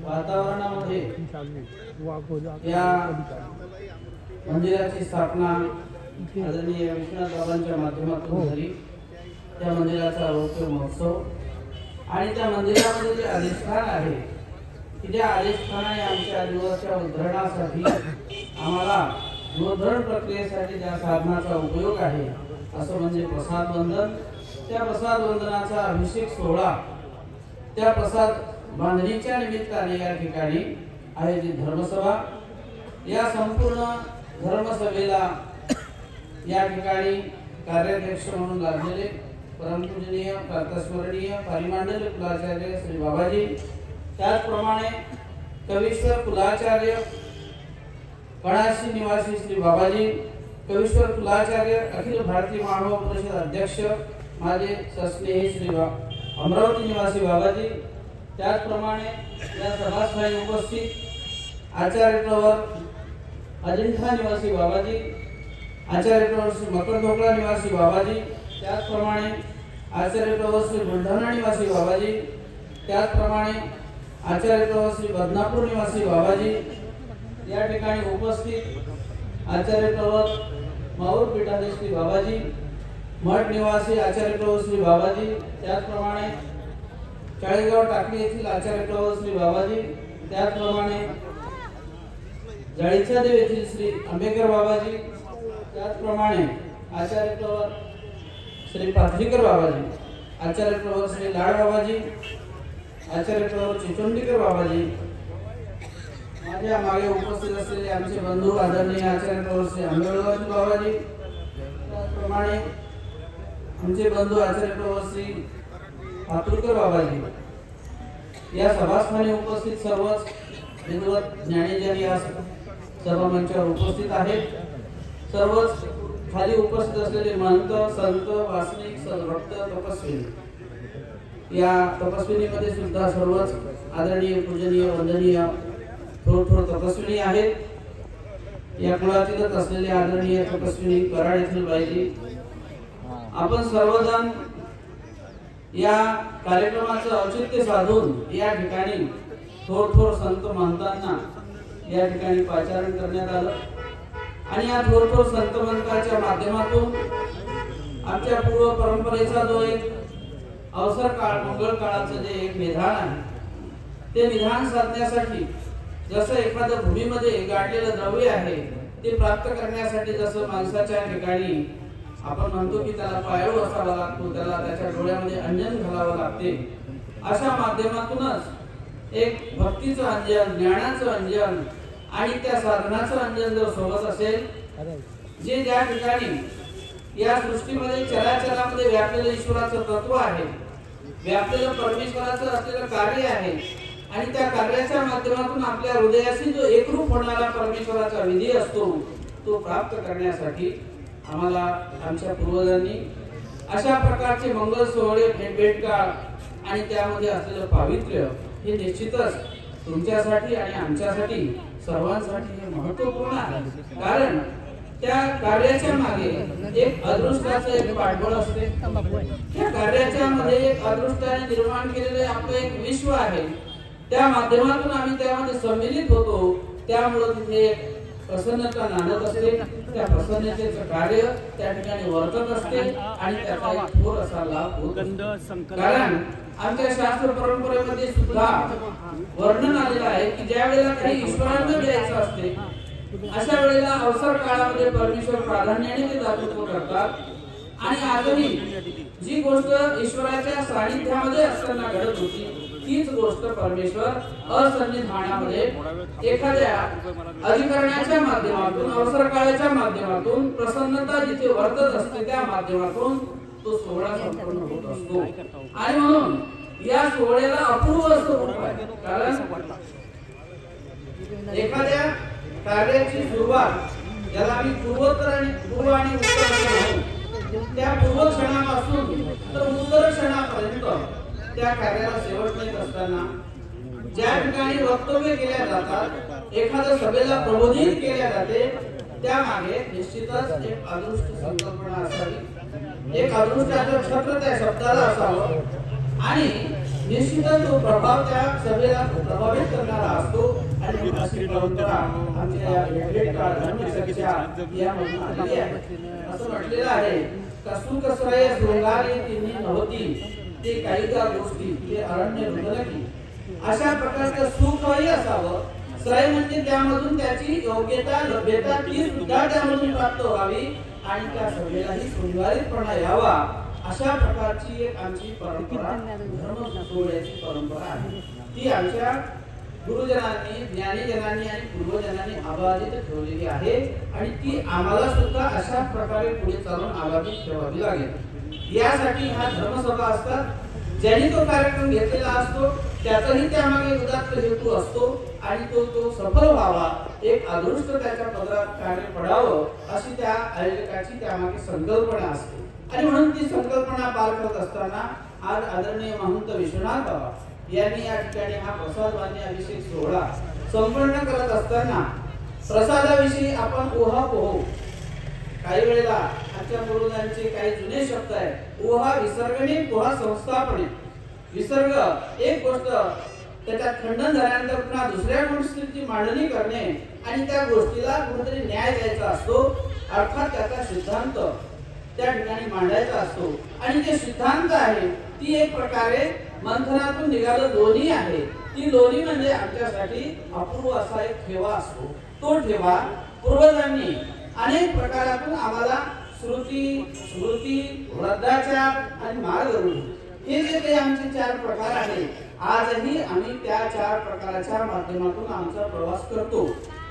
वातावरणामध्ये या मंदिराची स्थापना आदरणीय विश्वनाथ बाबांच्या माध्यमातून झाली। त्या मंदिराचा रौप्य महोत्सव आणि त्या मंदिरामध्ये जे अधिष्ठान आहे की त्या अधिष्ठानाने आमच्या जीवाच्या उद्धरणासाठी आम्हाला जीवोद्धरण प्रक्रियेसाठी ज्या साधनाचा उपयोग आहे असं म्हणजे प्रसाद वंदन। त्या प्रसाद वंदनाचा अभिषेक सोहळा त्या प्रसाद बांधणीच्या निमित्ताने या ठिकाणी आयोजित धर्मसभा। या संपूर्ण धर्मसभेला या ठिकाणी कार्याध्यक्ष म्हणून लागलेले परमपूजनीय प्रातस्मरणीय परिमांडल कुलाचार्य श्री बाबाजी, त्याचप्रमाणे कवीश्वर कुलाचार्य कणाशी निवासी श्री बाबाजी, कवीश्वर कुलाचार्य अखिल भारतीय मानव परिषद अध्यक्ष माझे सस्नेही श्री अमरावती निवासी बाबाजी, त्याचप्रमाणे या सभास्थळी उपस्थित आचार्य प्रवर अजिंठा निवासी बाबाजी, आचार्य प्रवर श्री मकरधोकळा निवासी बाबाजी, त्याचप्रमाणे आचार्य प्रवर श्री बुलढाणा निवासी बाबाजी, त्याचप्रमाणे आचार्य प्रवर श्री बदनापूर निवासी बाबाजी, या ठिकाणी उपस्थित आचार्य प्रवर माऊर पीठाधीश श्री बाबाजी, मठ निवासी आचार्य प्रवर श्री बाबाजी, त्याचप्रमाणे चाळीसगाव टाकली येथील आचार्य प्रवर श्री बाबाजी, त्याचप्रमाणे जळीचा देव येथील श्री आंबेकर बाबाजी, त्याचप्रमाणे आचार्य प्रवर श्री पाथरीकर बाबाजी, आचार्य प्रवर श्री लाड बाबाजी, आचार्य प्रवर चिचोंडीकर बाबाजी, माझ्या मागे उपस्थित असलेले आमचे बंधू आदरणीय आचार्य प्रवर श्री आंबेडकर बाबाजी, त्याचप्रमाणे आमचे बंधू आचार्य प्रवर श्री पातुरकर बाबाजी, या सभास्थानी उपस्थित सर्वच विद्वत ज्ञानीजन या सभा मंचावर उपस्थित आहेत। सर्वच खाली उपस्थित असलेले महंत संत वासनिक सद्भक्त तपस्वी, या तपस्विनीमध्ये सुद्धा सर्वच आदरणीय पूजनीय वंदनीय थोर तपस्विनी आहेत। या कुळातीलच असलेले आदरणीय तपस्विनी कराड येथील बाईजी, आपण सर्वजण या कार्यक्रमाचं औचित्य साधून या ठिकाणी थोर संत महंतांना या ठिकाणी पाचारण करण्यात आलं आणि या थोर संत महंतांच्या माध्यमातून आमच्या पूर्व परंपरेचा जो एक अवसर काळ मंगळ काळाचं जे एक विधान आहे ते विधान साधण्यासाठी जसं एखाद्या भूमीमध्ये गाडलेलं द्रव्य आहे ते प्राप्त करण्यासाठी जसं माणसाच्या ठिकाणी आपण म्हणतो की त्याला पायाळू असावा लागतो, त्याला त्याच्या डोळ्यामध्ये अंजन घालावं लागते, अशा माध्यमातूनच एक भक्तीचं अंजन, ज्ञानाचं अंजन आणि त्या साधनाचं अंजन जर सोबत असेल, जे ज्या ठिकाणी या सृष्टीमध्ये चराचरामध्ये व्यापलेलं ईश्वराचं तत्व आहे, व्यापलेलं परमेश्वराचं असलेलं कार्य आहे आणि त्या कार्याच्या माध्यमातून आपल्या हृदयाशी जो एकरूप होणारा परमेश्वराचा विधी असतो तो प्राप्त करण्यासाठी आम्हाला आमच्या पूर्वजांनी अशा प्रकारचे मंगल सोहळे भेटकाळ आणि त्यामध्ये असलेलं पावित्र्य हे निश्चितच तुमच्यासाठी आणि आमच्यासाठी सर्वांसाठी हे महत्त्वपूर्ण आहे। कारण त्या कार्याच्या मागे एक अदृष्टाचं एक पाठबळ असते, त्या कार्याच्या मध्ये एक अदृष्टाने निर्माण केलेले आपलं एक विश्व आहे, त्या माध्यमातून आम्ही त्यामध्ये सम्मिलित होतो, त्यामुळे तिथे एक प्रसन्नता नांदत असते, त्या प्रसन्नतेचं कार्य त्या ठिकाणी वर्तत असते आणि त्याचा एक थोर असा लाभ होतो। कारण आमच्या शास्त्र परंपरेमध्ये सुद्धा वर्णन आलेलं आहे की ज्या वेळेला काही ईश्वरांना द्यायचं असते अशा वेळेला अवसर काळामध्ये परमेश्वर प्राधान्याने ते दातृत्व करतात आणि आजही जी गोष्ट ईश्वराच्या सानिध्यामध्ये असताना घडत होती तीच गोष्ट परमेश्वर असन्निधानामध्ये एखाद्या अधिकरणाच्या माध्यमातून अवसर काळाच्या माध्यमातून प्रसन्नता जिथे वर्तत असते त्या माध्यमातून तो सोहळा संपन्न होत असतो। आणि म्हणून या सोहळ्याला अपूर्व असं रूप आहे, कारण एखाद्या कार्याची सुरुवात ज्याला आम्ही पूर्व आणि उत्तर म्हणतो, त्या पूर्व क्षणापासून तर उत्तर क्षणापर्यंत त्या कार्याला शेवट येत असताना ज्या ठिकाणी वक्तव्य केल्या जातात, एखाद्या सभेला प्रबोधित केल्या जाते, त्यामागे निश्चितच एक अदृष्ट संकल्पना असावी, एक अदृष्टाचं छत्र त्या शब्दाला असावं आणि निश्चितच तो प्रभाव त्या सभेला प्रभावित करणारा असतो आणि अशी परंपरा आमच्या या भेटका धर्मचर्चा यामधून आलेली आहे. असं म्हटलेलं आहे का सुखसराय शृंगारी तिन्ही नव्हती ते काही का गोष्टी ते अरण्य रुंदनकी. अशा प्रकारचं सुखही असावं, श्रय म्हणजे त्यामधून त्याची योग्यता लभ्यता ती सुद्धा त्यामधून प्राप्त व्हावी आणि त्या सभेलाही शृंगारीतपणा यावा. अशा प्रकारची एक आमची परंपरा धर्म सोहळ्याची परंपरा आहे. ती आमच्या गुरुजनांनी ज्ञानीजनांनी आणि पूर्वजनांनी अबाधित ठेवलेली आहे आणि ती आम्हाला सुद्धा अशा प्रकारे पुढे चालून अबाधित ठेवावी लागेल. यासाठी ह्या धर्मसभा असतात. ज्यांनी तो कार्यक्रम घेतलेला असतो त्याचाही त्यामागे उदात्त हेतू असतो आणि तो सफल व्हावा, एक अदृष्ट त्याच्या पदरात कार्य पडावं अशी त्या आयोजकाची त्यामागे संकल्पना असते. आणि म्हणून ती संकल्पना पार करत असताना आज आदरणीय महंत विश्वनाथ बाबा यांनी या ठिकाणी हा प्रसाद वाणी अभिषेक सोहळा संपन्न करत असताना प्रसादाविषयी आपण ऊहापोह, काही वेळेला आजच्या पूर्वजांचे काही जुने शब्द आहेत, ऊहा विसर्गणे पोहा संस्थापने. विसर्ग एक गोष्ट त्याच्यात खंडन झाल्यानंतर पुन्हा दुसऱ्या गोष्टीची मांडणी करणे आणि त्या गोष्टीला कुठेतरी न्याय द्यायचा असतो, अर्थात त्याचा सिद्धांत त्या ठिकाणी मांडायचा असतो. आणि जे सिद्धांत आहे ती एक प्रकारे मंथनातून निघालं लोणी आहे. ती लोणी म्हणजे आमच्यासाठी अपूर्व असा एक ठेवा असतो. तो ठेवा पूर्वजांनी अनेक प्रकारातून आम्हाला श्रुती, स्मृती, वृद्धाचार आणि मार्गदर्शन हे जे काही आमचे 4 प्रकार आहेत, आजही आम्ही त्या 4 प्रकाराच्या माध्यमातून आमचा प्रवास करतो.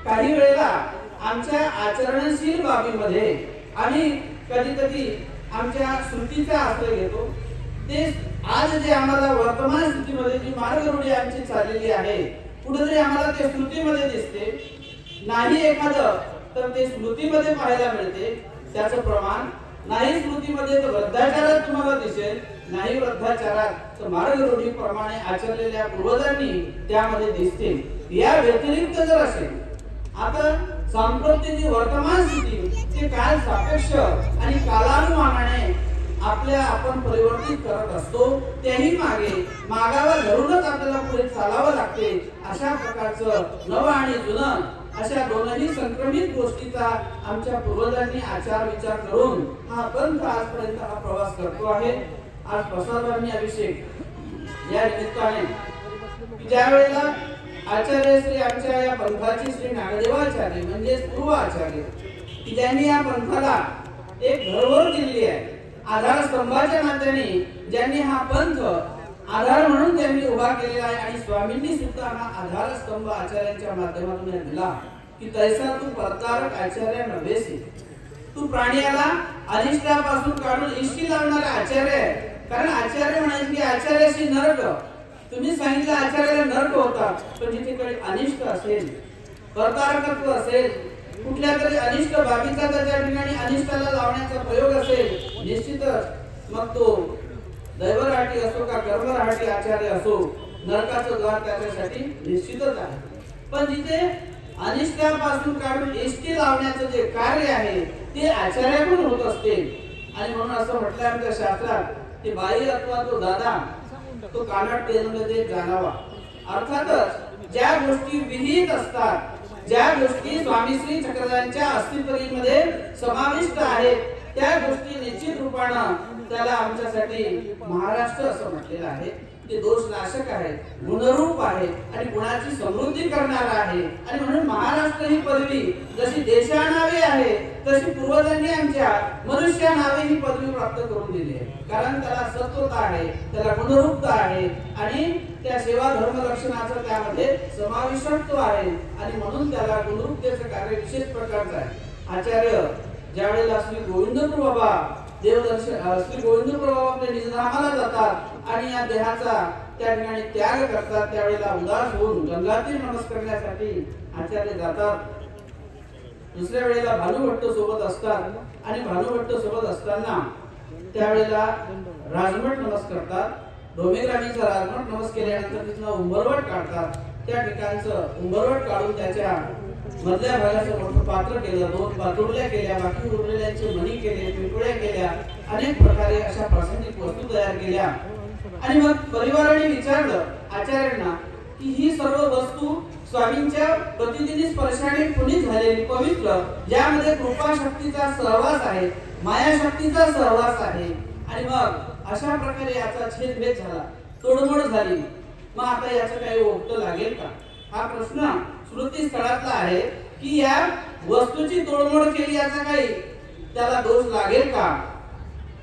काही वेळेला आमच्या आचरणशील बाबीमध्ये आम्ही कधी आमच्या श्रुतीचा आश्रय घेतो. ते आज जे आम्हाला वर्तमान स्थितीमध्ये जी मार्गरूढी आमची चाललेली आहे कुठेतरी आम्हाला ते स्मृतीमध्ये दिसते, नाही एखादं तर ते स्मृतीमध्ये पाहायला मिळते त्याचं प्रमाण, नाही स्मृतीमध्ये तर वृद्धाचारात तुम्हाला दिसेल, नाही वृद्धाचारात तर मार्गरूढी प्रमाणे आचरलेल्या पूर्वजांनी त्यामध्ये दिसते. या व्यतिरिक्त जर असेल आता सांप्रतिक वर्तमान स्थिती ते काल सापेक्ष आणि कालानुमानाने आपण परिवर्तित करत असतो. त्याही मागावर धरूनच आपल्याला पुढे चालावं लागते. अशा प्रकारचं नव आणि जुनं अशा दोनही संक्रमित गोष्टीचा आमच्या पूर्वजांनी आचार विचार करून हा पंथ आजपर्यंत हा प्रवास करतो आहे. आज प्रसादांनी अभिषेक या निमित्ताने ज्या वेळेला आचार्य श्री आमच्या या पंथाची श्री नागदेवाचार्य म्हणजे पूर्व आचार्य ज्यांनी या पंथाला एक घरभर दिलेली आहे, आधारस्तंभाच्या नात्याने ज्यांनी हा पंथ आधार म्हणून त्यांनी उभा केलेला आहे आणि स्वामींनी सुद्धा हा आधारस्तंभ आचार्यांच्या माध्यमातून दिला की तैसा तू परतारक आचार्य नव्हेसी. तू प्राण्याला अनिष्टापासून काढून इष्टी लावणारा आचार्य आहे. कारण आचार्य म्हणायचे की आचार्याशी नरक, तुम्ही सांगितलं आचार्याला नरक होता, पण जिथे काही अनिष्ट असेल, परतारकत्व असेल, कुठल्या तरी अनिष्ट बाबीचा त्याच्या ठिकाणी अनिष्टाला लावण्याचा प्रयोग असेल, निश्चितच मग तो दैवराहाटी असो का कर्मराहाटी आचार्य असो, नरकाचं द्वार त्याच्यासाठी निश्चितच आहे. पण जिथे अनिष्टापासून काढून इष्टी लावण्याचं जे कार्य आहे ते आचार्याकडून होत असते. आणि म्हणून असं म्हटलं आमच्या शास्त्रात की बाई अथवा तो दादा तो कानाट पेनमध्ये जाणावा. अर्थातच ज्या गोष्टी विहित असतात, ज्या गोष्टी स्वामी श्री चक्रधरांच्या अस्तित्वमध्ये समाविष्ट आहेत, त्या गोष्टी निश्चित रूपानं त्याला आमच्यासाठी महाराष्ट्र असं म्हटलेलं आहे. ते दोष नाशक आहे, गुणरूप आहे आणि गुणाची समृद्धी करणारा आहे. आणि म्हणून महाराष्ट्र ही पदवी जशी देशानावे आहे तशी पूर्वजांनी आमच्या मनुष्यानावे ही पदवी प्राप्त करून दिली आहे. कारण त्याला सत्वता आहे, त्याला गुणरूपता आहे आणि त्या सेवा धर्म लक्षणाचं त्यामध्ये समाविष्टत्व आहे आणि म्हणून त्याला गुणरूपतेचं कार्य विशेष प्रकारचं आहे. आचार्य ज्या वेळेला श्री गोविंदपूर बाबा देवदर्शन श्री गोविंदपूर बाबा आपल्या निजधामाला जातात आणि या देहाचा त्या ठिकाणी त्याग करतात, त्यावेळेला उदास होऊन गंगातीर नमस्कारण्यासाठी आचार्य जातात. दुसऱ्या वेळेला भानुभट्ट सोबत असतात आणि भानुभट्ट सोबत असताना त्यावेळेला राजमठ नमस करतात. डोमेराणीचा राजमठ नमस केल्यानंतर तिथनं उंबरवट काढतात. त्या ठिकाणचं उंबरवट काढून त्याच्या मधल्या भागाचं मोठं पात्र केलं, 2 पातुरल्या केल्या, बाकी उरलेल्यांचे मणी केले, पिंपळ्या केल्या, अनेक प्रकारे अशा प्रासंगिक वस्तू तयार केल्या आणि मग परिवाराने विचारलं आचार्यांना की ही सर्व वस्तू स्वामींच्या प्रतिदिनी स्पर्शाने पुनीत झालेली पवित्र, ज्यामध्ये कृपा शक्तीचा सहवास आहे, माया शक्तीचा सहवास आहे, आणि मग अशा प्रकारे याचा छेदभेद झाला, तोडमोड झाली, मग आता याचं काही ओपट लागेल का? हा प्रश्न स्मृती स्थळातला आहे की या वस्तूची तोडमोड केली याचा काही त्याला दोष लागेल का?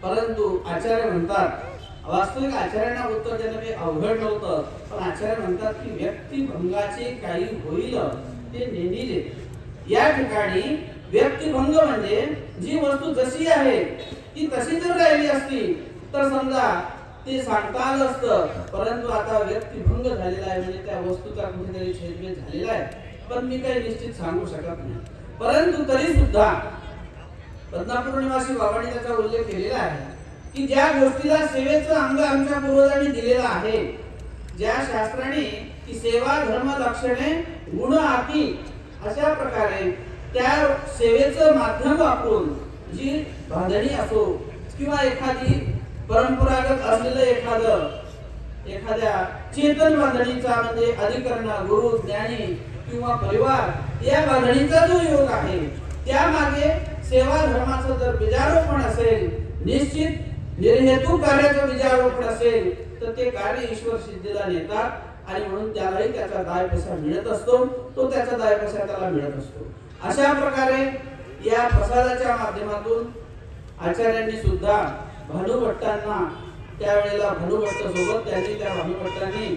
परंतु आचार्य म्हणतात, वास्तविक आचार्यांना उत्तर देणं काही अवघड नव्हतं, पण आचार्य म्हणतात की व्यक्तिभंगाचे काही होईल ते नेहमी. या ठिकाणी व्यक्तिभंग म्हणजे जी वस्तू जशी आहे ती तशी जर राहिली असती तर समजा ते सांगता आलं असतं, परंतु आता व्यक्तिभंग झालेला आहे म्हणजे त्या वस्तूचा कुठेतरी छेदभेद झालेला आहे, पण मी काही निश्चित सांगू शकत नाही. परंतु तरी सुद्धा बदनापूर निवासी बाबांनी त्याचा उल्लेख केलेला आहे की ज्या गोष्टीला सेवेचं अंग आमच्या पूर्वजांनी दिलेलं आहे, ज्या शास्त्राने की सेवा धर्म लक्षणे गुण आती अशा प्रकारे त्या सेवेचं माध्यम वापरून जी बांधणी असो किंवा एखादी परंपरागत असलेलं एखाद्या चेतन बांधणीचा म्हणजे अधिकरण, गुरु, ज्ञानी किंवा परिवार या बांधणीचा जो योग आहे, त्यामागे सेवा धर्माचं जर बीजारोपण असेल, निश्चित निर्हेतुक कार्याचं बीजारोपण असेल, तर ते कार्य ईश्वर सिद्धीला नेतात आणि म्हणून त्यालाही त्याचा दायपैसा मिळत असतो, तो त्याचा दायपैसा त्याला मिळत असतो. अशा प्रकारे या प्रसादाच्या माध्यमातून आचार्यांनी सुद्धा भानुभट्टांना त्यावेळेला भानुभट्ट सोबत त्यांनी त्या भानुभट्टांनी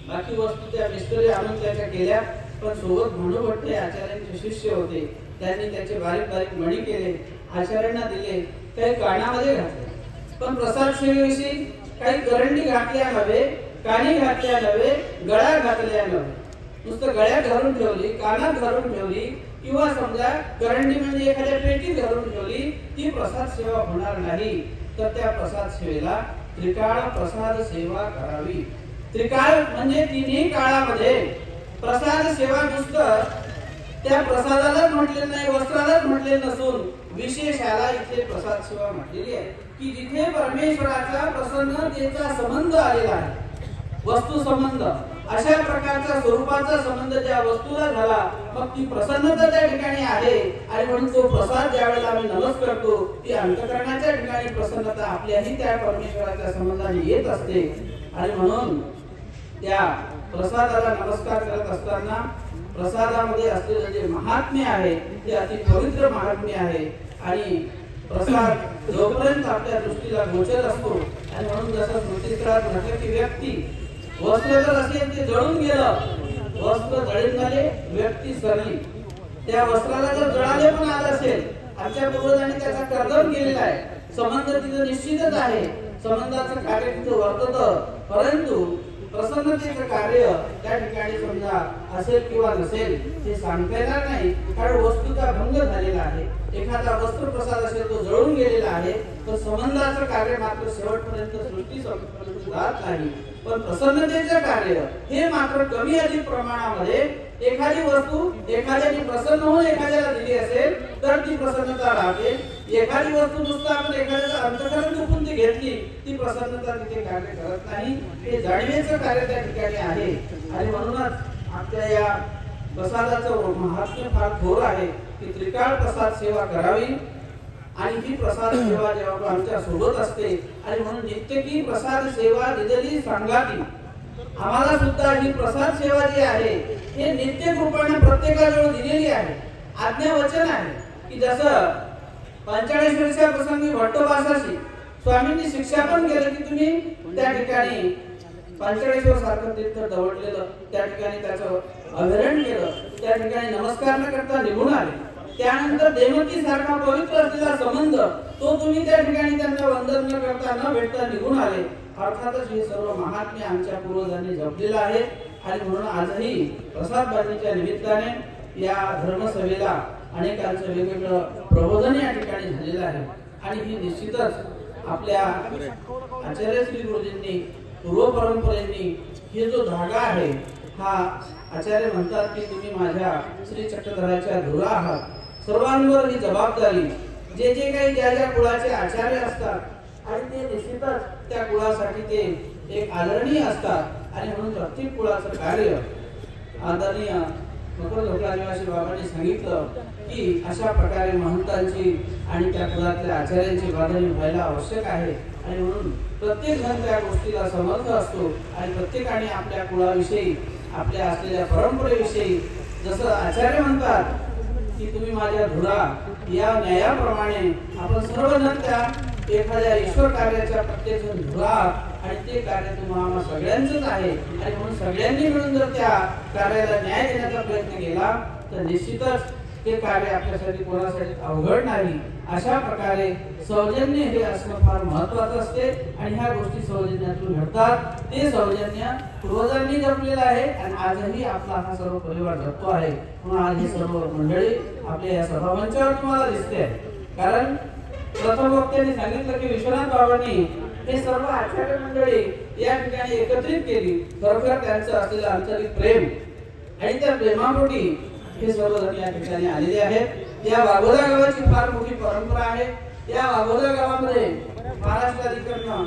बाकी वस्तू त्या मिस्त्री आणून त्याच्या केल्या, पण सोबत भानुभट्ट हे आचार्यांचे शिष्य होते. त्यांनी त्याचे बारीक बारीक मणी केले, आचार्यांना दिले, काही कानामध्ये घातले, पण प्रसाद सेवेविषयी काही करंडी घातल्या नव्हे, कानी घातल्या नव्हे, गळ्या घातल्या नव्हे. नुसतं गळ्यात घालून ठेवली, कानात घालून ठेवली किंवा समजा करंडी म्हणजे एखाद्या पेटीत घालून ठेवली, ती प्रसाद सेवा होणार नाही. तर त्या प्रसाद सेवेला त्रिकाळ प्रसाद सेवा करावी. त्रिकाळ म्हणजे तिन्ही काळामध्ये प्रसाद सेवा नुसतं त्या प्रसादालाच म्हटले नाही, वस्त्रालाच म्हटले नसून विशेषाला इथे प्रसाद सेवा म्हटलेली आहे की जिथे परमेश्वराचा प्रसन्नतेचा संबंध आलेला आहे, वस्तू संबंध, अशा प्रकारच्या स्वरूपाचा संबंध ज्या वस्तूला झाला, मग ती प्रसन्नता त्या ठिकाणी आहे. आणि म्हणून तो प्रसाद ज्यावेळेला आम्ही नमस्कार करतो, ती अंतःकरणाच्या ठिकाणी प्रसन्नता आपल्याही त्या परमेश्वराच्या संबंधाने येत असते. आणि म्हणून त्या प्रसादाला नमस्कार करत असताना प्रसादामध्ये असलेले जे महात्म्य आहे ते अति पवित्र महात्म्य आहे. आणि प्रसाद जोपर्यंत आपल्या दृष्टीला गोचर असतो, आणि म्हणून जसं स्मृतिस्थळात म्हटलं की व्यक्ती वस्त्र जर असेल ते जळून गेलं, वस्त्र जळून झाले, व्यक्ती सरली, त्या वस्त्राला जर जळाले पण आलं असेल, आमच्या पूर्वजांनी त्याचा कर्दम केलेला आहे, संबंध तिथं निश्चितच आहे, संबंधाचं कार्य तिथं वर्ततं, परंतु प्रसन्नतेचं कार्य त्या ठिकाणी समजा असेल किंवा नसेल ते सांगता येणार नाही, कारण वस्तूचा भंग झालेला आहे. एखादा वस्त्र प्रसाद असेल तो जळून गेलेला आहे, तर संबंधाचं कार्य मात्र शेवटपर्यंत सृष्टी जात नाही. पण प्रसन्नतेचं कार्य हे मात्र कमी अधिक प्रमाणामध्ये एखादी वस्तू एखाद्याने प्रसन्न होऊन एखाद्याला दिली असेल तर ती प्रसन्नता राहते. एखादी वस्तू नुसतं आपण एखाद्याचं अंतःकरण दुखून ती घेतली, ती प्रसन्नता तिथे कार्य करत नाही. हे जाणीवेचं कार्य त्या ठिकाणी आहे. आणि म्हणूनच आपल्या या प्रसादाचं महात्म्य फार थोर आहे की त्रिकाळ प्रसाद सेवा करावी. आणि ही प्रसाद सेवा जेव्हा आमच्या सोबत असते, आणि म्हणून नित्य की प्रसाद सेवा दिलेली सांगाती, आम्हाला सुद्धा ही प्रसाद सेवा जी आहे हे नित्य कृपेने प्रत्येकाजवळ दिलेली आहे. आज्ञा वचन आहे की जसं पंचाळेश्वरीच्या प्रसंगी भट्टोबासाशी स्वामींनी शिक्षा पण केलं की तुम्ही त्या ठिकाणी पंचाळेश्वर सारखं तीर्थ दवडलेलं, त्या ठिकाणी त्याचं अवहेलन केलं, त्या ठिकाणी नमस्कार न करता निघून आले. त्यानंतर देवकी सारखा पवित्र असलेला संबंध तो तुम्ही त्या ठिकाणी त्यांना वंदन न करता न भेटता निघून आले. अर्थातच हे सर्व महात्म्य आमच्या पूर्वजांनी जपलेलं आहे. आणि म्हणून आजही प्रसाद बांधणीच्या निमित्ताने या धर्मसभेला अनेकांचं वेगवेगळं प्रबोधन या ठिकाणी झालेलं आहे. आणि ही निश्चितच आपल्या आचार्य श्री गुरुजींनी पूर्व परंपरेने हे जो धागा आहे, हा आचार्य म्हणतात की तुम्ही माझ्या श्री चक्रधराच्या धुरा आहात, सर्वांवर ही जबाबदारी, जे जे काही ज्या ज्या कुळाचे आचार्य असतात आणि ते निश्चितच त्या कुळासाठी ते एक आदरणीय असतात आणि म्हणून प्रत्येक कुळाचं कार्य आदरणीय मकर ढोकळा निवासी बाबांनी सांगितलं की अशा प्रकारे महंतांची आणि त्या कुळातल्या आचार्यांची बांधणी व्हायला आवश्यक आहे आणि म्हणून प्रत्येक जण त्या गोष्टीला समर्थ असतो आणि प्रत्येकाने आपल्या कुळाविषयी आपल्या असलेल्या परंपरेविषयी जसं आचार्य म्हणतात की तुम्ही माझ्या धुरा या न्यायाप्रमाणे आपण सर्वजण त्या एखाद्या ईश्वर कार्याच्या प्रत्येक जण धुरा आणि ते कार्य तुम्हाला सगळ्यांचंच आहे आणि म्हणून सगळ्यांनी मिळून जर त्या कार्याला न्याय देण्याचा प्रयत्न केला तर निश्चितच ते कार्य आपल्यासाठी कोणासाठी अवघड नाही। अशा प्रकारे सौजन्य हे असणं फार महत्त्वाचं असते आणि ह्या गोष्टी सौजन्यातून घडतात। ते सौजन्य पूर्वजांनी जपलेलं आहे आणि आजही आपला हा सर्व परिवार जपतो आहे। म्हणून आज ही सर्व मंडळी आपल्या या सभामंचावर तुम्हाला दिसते कारण प्रथम वक्त्यांनी सांगितलं की विश्वनाथ बाबांनी हे सर्व आचार्य मंडळी या ठिकाणी एकत्रित केली। खरोखर त्यांचं असलेलं आंतरिक प्रेम आणि त्या प्रेमापोटी हे सर्वजण या ठिकाणी आलेले आहेत। या वाघोदा गावाची फार मोठी परंपरा आहे। या वाघोदा गावामध्ये महाराष्ट्राधिकडनं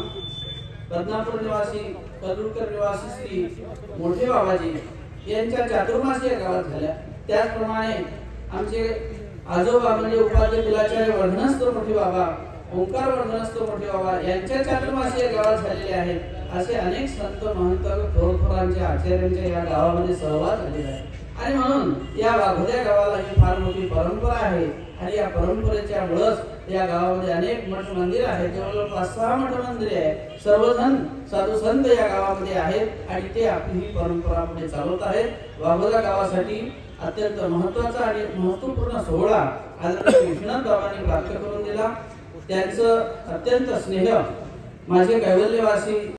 बदनापूर निवासी कदुरकर निवासी श्री मोठे बाबाजी यांच्या चातुर्मासी या गावात झाल्या। त्याचप्रमाणे आमचे आजोबा म्हणजे उपाध्याय कुलाचार्य वर्धनस्थ मोठे बाबा ओंकार वर्धनस्थ मोठे बाबा यांच्या चातुर्मासी या गावात झालेले आहेत। असे अनेक संत महंत थोरथोरांच्या आचार्यांच्या या गावामध्ये सहवास झालेला आहे आणि म्हणून या वाघोद्या गावाला ही फार मोठी परंपरा आहे आणि या परंपरेच्या मुळेच या गावामध्ये अनेक मठ मंदिर आहेत। जवळजवळ 5-6 मठ मंदिरे आहेत। सर्वजण साधू संत या गावामध्ये आहेत आणि ते आपली ही परंपरा पुढे चालवत आहेत। वाघोदा गावासाठी अत्यंत महत्त्वाचा आणि महत्त्वपूर्ण सोहळा आदरणीय विश्वनाथ बाबांनी प्राप्त करून दिला। त्यांचं अत्यंत स्नेह माझे कैवल्यवासी